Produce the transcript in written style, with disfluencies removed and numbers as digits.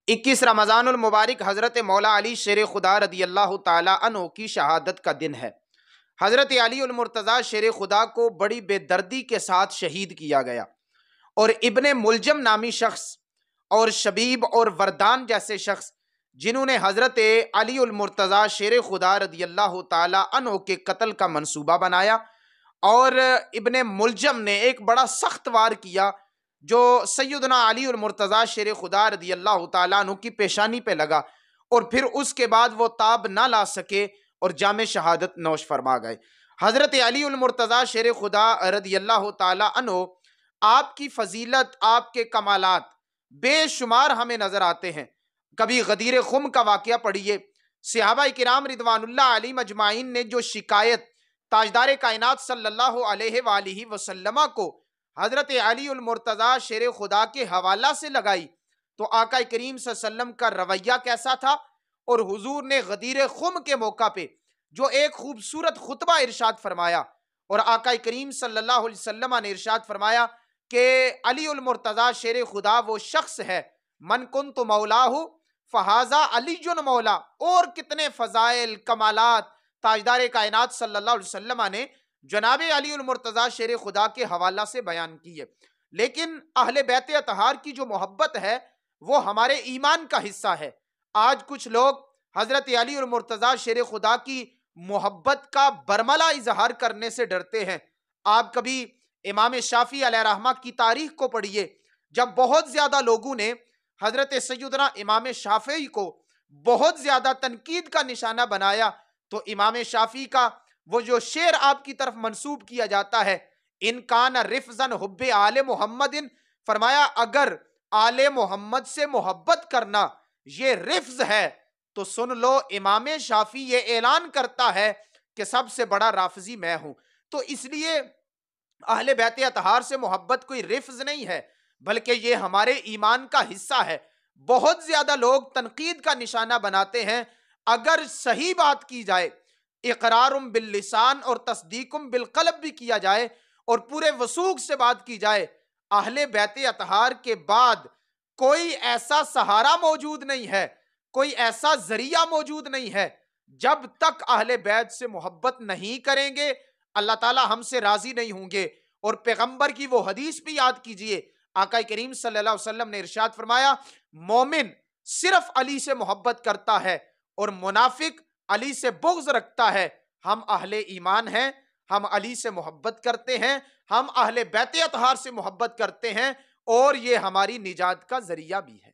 21 رمضان المبارک حضرت مولا علی شیر خدا رضی اللہ تعالیٰ عنہ کی شہادت کا دن ہے۔ حضرت علی المرتضیٰ شیر خدا کو بڑی بے دردی کے ساتھ شہید کیا گیا، اور ابن ملجم نامی شخص اور شبیب اور وردان جیسے شخص جنہوں نے حضرت علی المرتضیٰ شیر خدا رضی اللہ تعالیٰ عنہ کے قتل کا منصوبہ بنایا، اور ابن ملجم نے ایک بڑا سخت وار کیا جو سیدنا علی المرتضیٰ شیر خدا رضی اللہ تعالیٰ عنہ کی پیشانی پہ لگا، اور پھر اس کے بعد وہ تاب نہ لا سکے اور جام شہادت نوش فرما گئے۔ حضرت علی المرتضیٰ شیر خدا رضی اللہ تعالیٰ عنہ، آپ کی فضیلت، آپ کے کمالات بے شمار ہمیں نظر آتے ہیں۔ کبھی غدیر خم کا واقعہ پڑھیے، صحابہ کرام رضوان اللہ علیہم اجمعین نے جو شکایت تاجدار کائنات صلی اللہ علیہ وآلہ وسلم کو حضرت علی المرتضیٰ شیر خدا کے حوالہ سے لگائی، تو آقا کریم صلی اللہ علیہ وسلم کا رویہ کیسا تھا، اور حضور نے غدیر خم کے موقع پہ جو ایک خوبصورت خطبہ ارشاد فرمایا، اور آقا کریم صلی اللہ علیہ وسلم نے ارشاد فرمایا کہ علی المرتضیٰ شیر خدا وہ شخص ہے، من کنت مولاہ فہذا علی مولا، اور کتنے فضائل کمالات تاجدار کائنات صلی اللہ علیہ وسلم نے جناب علی المرتضیٰ شیر خدا کے حوالہ سے بیان کی ہے۔ لیکن اہل بیت اطہار کی جو محبت ہے وہ ہمارے ایمان کا حصہ ہے۔ آج کچھ لوگ حضرت علی المرتضیٰ شیر خدا کی محبت کا برملا اظہار کرنے سے ڈرتے ہیں۔ آپ کبھی امام شافعی علیہ رحمہ کی تاریخ کو پڑھیے، جب بہت زیادہ لوگوں نے حضرت سیدنا امام شافعی کو بہت زیادہ تنقید کا نشانہ بنایا، تو امام شافعی کا وہ جو شعر آپ کی طرف منسوب کیا جاتا ہے، ان کان رفضاً حب آل محمد، فرمایا اگر آل محمد سے محبت کرنا یہ رفض ہے تو سن لو امام شافعی یہ اعلان کرتا ہے کہ سب سے بڑا رافضی میں ہوں۔ تو اس لیے اہل بیت اطہار سے محبت کوئی رفض نہیں ہے، بلکہ یہ ہمارے ایمان کا حصہ ہے۔ بہت زیادہ لوگ تنقید کا نشانہ بناتے ہیں، اگر صحیح بات کی جائے، اقرارم باللسان اور تصدیقم بالقلب بھی کیا جائے اور پورے وثوق سے بات کی جائے، اہل بیت اطہار کے بعد کوئی ایسا سہارا موجود نہیں ہے، کوئی ایسا ذریعہ موجود نہیں ہے۔ جب تک اہل بیت سے محبت نہیں کریں گے، اللہ تعالی ہم سے راضی نہیں ہوں گے۔ اور پیغمبر کی وہ حدیث بھی یاد کیجئے، آقا کریم صلی اللہ علیہ وسلم نے ارشاد فرمایا، مومن صرف علی سے محبت کرتا ہے اور منافق علی سے بغض رکھتا ہے۔ ہم اہل ایمان ہیں، ہم علی سے محبت کرتے ہیں، ہم اہل بیت اطہار سے محبت کرتے ہیں، اور یہ ہماری نجات کا ذریعہ بھی ہے۔